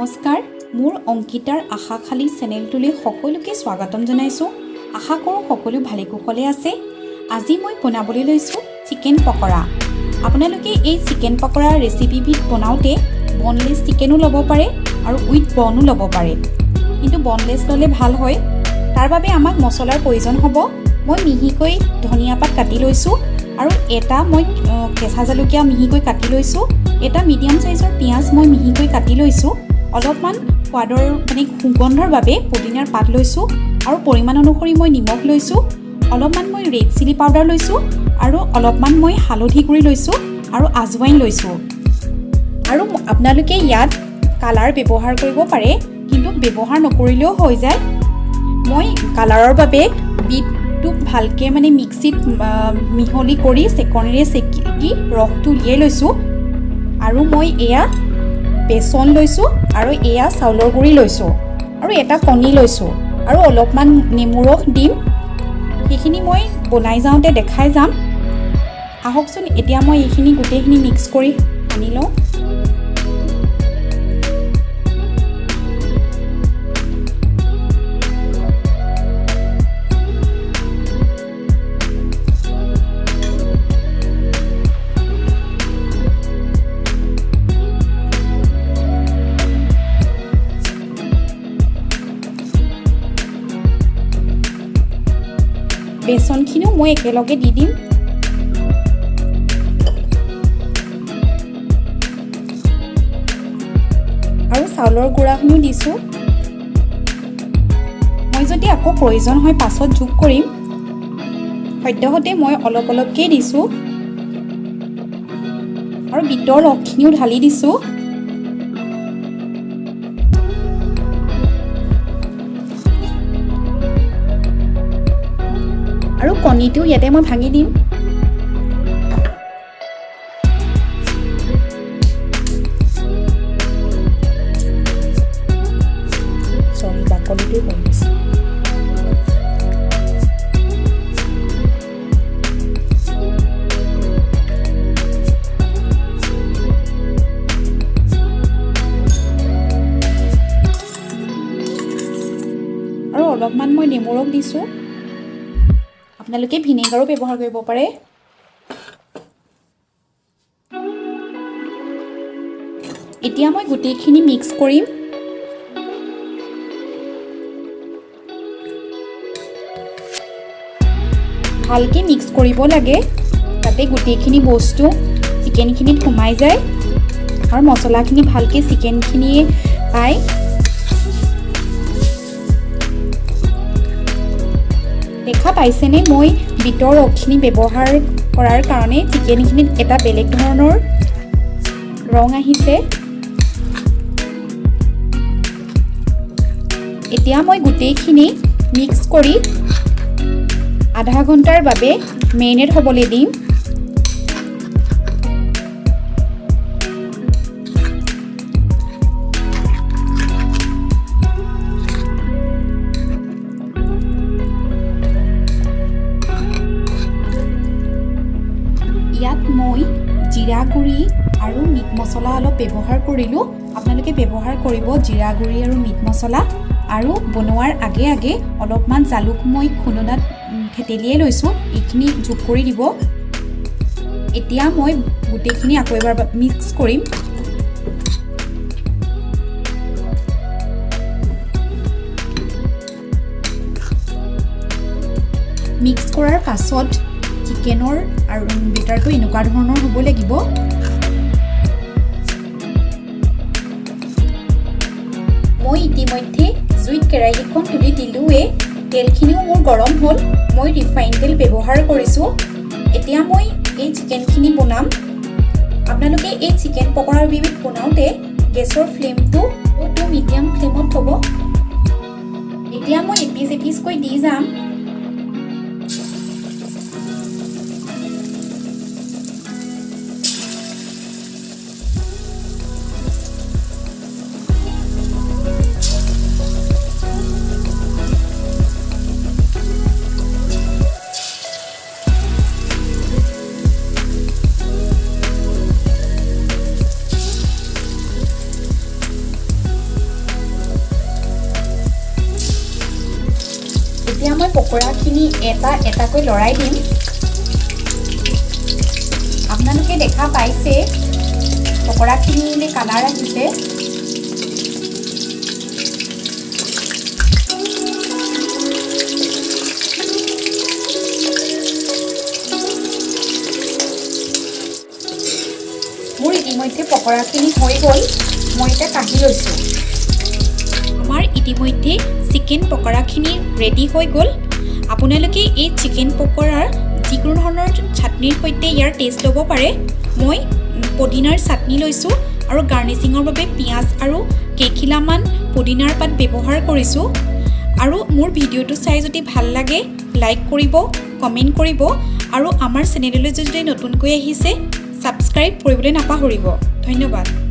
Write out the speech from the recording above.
নমস্কাৰ, মোৰ অংকিতাৰ আশাখালী চেনেলটোলৈ সকলোকে স্বাগতম জনাইছোঁ। আশা কৰোঁ সকলো ভালে কুশলে আছে। আজি মই বনাবলৈ লৈছোঁ চিকেন পকৰা। আপোনালোকে এই চিকেন পকৰা ৰেচিপিবিধ বনাওঁতে বনলেছ চিকেনো ল'ব পাৰে আৰু উইথ বনো ল'ব পাৰে, কিন্তু বনলেছ ল'লে ভাল হয়। তাৰ বাবে আমাক মছলাৰ প্ৰয়োজন হ'ব। মই মিহিকৈ ধনিয়া পাত কাটি লৈছোঁ আৰু এটা মই কেঁচা জলকীয়া মিহিকৈ কাটি লৈছোঁ। এটা মিডিয়াম সাইজৰ পিঁয়াজ মই মিহিকৈ কাটি লৈছোঁ। অলপমান সোৱাদৰ সুগন্ধৰ বাবে পুদিনাৰ পাত লৈছোঁ আৰু পৰিমাণ অনুসৰি মই নিমখ লৈছোঁ। অলপমান মই ৰেড চিলি পাউডাৰ লৈছোঁ আৰু অলপমান মই হালধি গুড়ি লৈছোঁ আৰু আজৱাইন লৈছোঁ। আৰু আপোনালোকে ইয়াত কালাৰ ব্যৱহাৰ কৰিব পাৰে, কিন্তু ব্যৱহাৰ নকৰিলেও হৈ যায়। মই কালাৰৰ বাবে বিটটো ভালকৈ মিক্সিত মিহলি কৰি চেকনিৰে চেকি ৰসটো উলিয়াই লৈছোঁ। আৰু মই এয়া বেচন লৈছোঁ আৰু এয়া চাউলৰ গুড়ি লৈছোঁ আৰু এটা কণী লৈছোঁ আৰু অলপমান নেমু ৰস দিম। সেইখিনি মই বনাই যাওঁতে দেখাই যাম। আহকচোন, এতিয়া মই এইখিনি গোটেইখিনি মিক্স কৰি সানি লওঁ। বেচনখিনিও মই একেলগে দি দিম। আৰু চাউলৰ গুড়াখিনিও দিছোঁ। মই যদি আকৌ প্ৰয়োজন হয় পাছত যোগ কৰিম। সদ্যহতে মই অলপ অলপকৈ দিছোঁ আৰু বিটৰ ৰসখিনিও ঢালি দিছোঁ। আৰু কণীটো ইয়াতে মই ভাঙি দিম। বাকলিটো কৰি দিছোঁ। আৰু অলপমান মই নেমু ৰস দিছোঁ। আপোনালোকে ভিনেগাৰো ব্যৱহাৰ কৰিব পাৰে। এতিয়া মই গোটেইখিনি মিক্স কৰিম। ভালকৈ মিক্স কৰিব লাগে, যাতে গোটেইখিনি বস্তু চিকেনখিনিত সোমাই যায় আৰু মছলাখিনি ভালকৈ চিকেনখিনিয়ে পায়। দেখা পাইছেনে, মই বিটৰ ৰসখিনি ব্যৱহাৰ কৰাৰ কাৰণে চিকেনখিনিত এটা বেলেগ ধৰণৰ ৰং আহিছে। এতিয়া মই গোটেইখিনি মিক্স কৰি আধা ঘণ্টাৰ বাবে মেৰিনেট হ'বলৈ দিম। ইয়াত মই জিৰা গুড়ি আৰু মিট মছলা অলপ ব্যৱহাৰ কৰিলোঁ। আপোনালোকে ব্যৱহাৰ কৰিব জিৰা গুড়ি আৰু মিট মছলা। আৰু বনোৱাৰ আগে আগে অলপমান জালুক মই খুন্দনাত থেতেলিয়াই লৈছোঁ, এইখিনি যোগ কৰি দিব। এতিয়া মই গোটেইখিনি আকৌ এবাৰ মিক্স কৰিম। মিক্স কৰাৰ পাছত চিকেনৰ আৰু বেটাৰটো এনেকুৱা ধৰণৰ হ'ব লাগিব। মই ইতিমধ্যে জুইত কেৰাহীখন তুলি দিলোঁৱে। তেলখিনিও মোৰ গৰম হ'ল। মই ৰিফাইন তেল ব্যৱহাৰ কৰিছোঁ। এতিয়া মই এই চিকেনখিনি বনাম। আপোনালোকে এই চিকেন পকৰাৰ বিধ বনাওঁতে গেছৰ ফ্লেমটো মিডিয়াম ফ্লেমত থ'ব। এতিয়া মই এপিচ এপিচকৈ দি যাম। মই পকৰাখিনি এটা এটাকৈ লৰাই দিম। আপোনালোকে দেখা পাইছে পকৰাখিনিলৈ কালাৰ আহিছে। মোৰ ইতিমধ্যে পকৰাখিনি হৈ গ'ল, মই এতিয়া কাঢ়ি লৈছোঁ। আমাৰ ইতিমধ্যে চিকেন পকৰাখিনি ৰেডি হৈ গ'ল। আপোনালোকে এই চিকেন পকৰাৰ যিকোনো ধৰণৰ চাটনিৰ সৈতে ইয়াৰ টেষ্ট ল'ব পাৰে। মই পদিনাৰ চাটনি লৈছোঁ আৰু গাৰ্নিচিঙৰ বাবে পিঁয়াজ আৰু কেইখিলামান পদিনাৰ পাত ব্যৱহাৰ কৰিছোঁ। আৰু মোৰ ভিডিঅ'টো চাই যদি ভাল লাগে লাইক কৰিব, কমেণ্ট কৰিব আৰু আমাৰ চেনেললৈ যদি নতুনকৈ আহিছে ছাবস্ক্ৰাইব কৰিবলৈ নাপাহৰিব। ধন্যবাদ।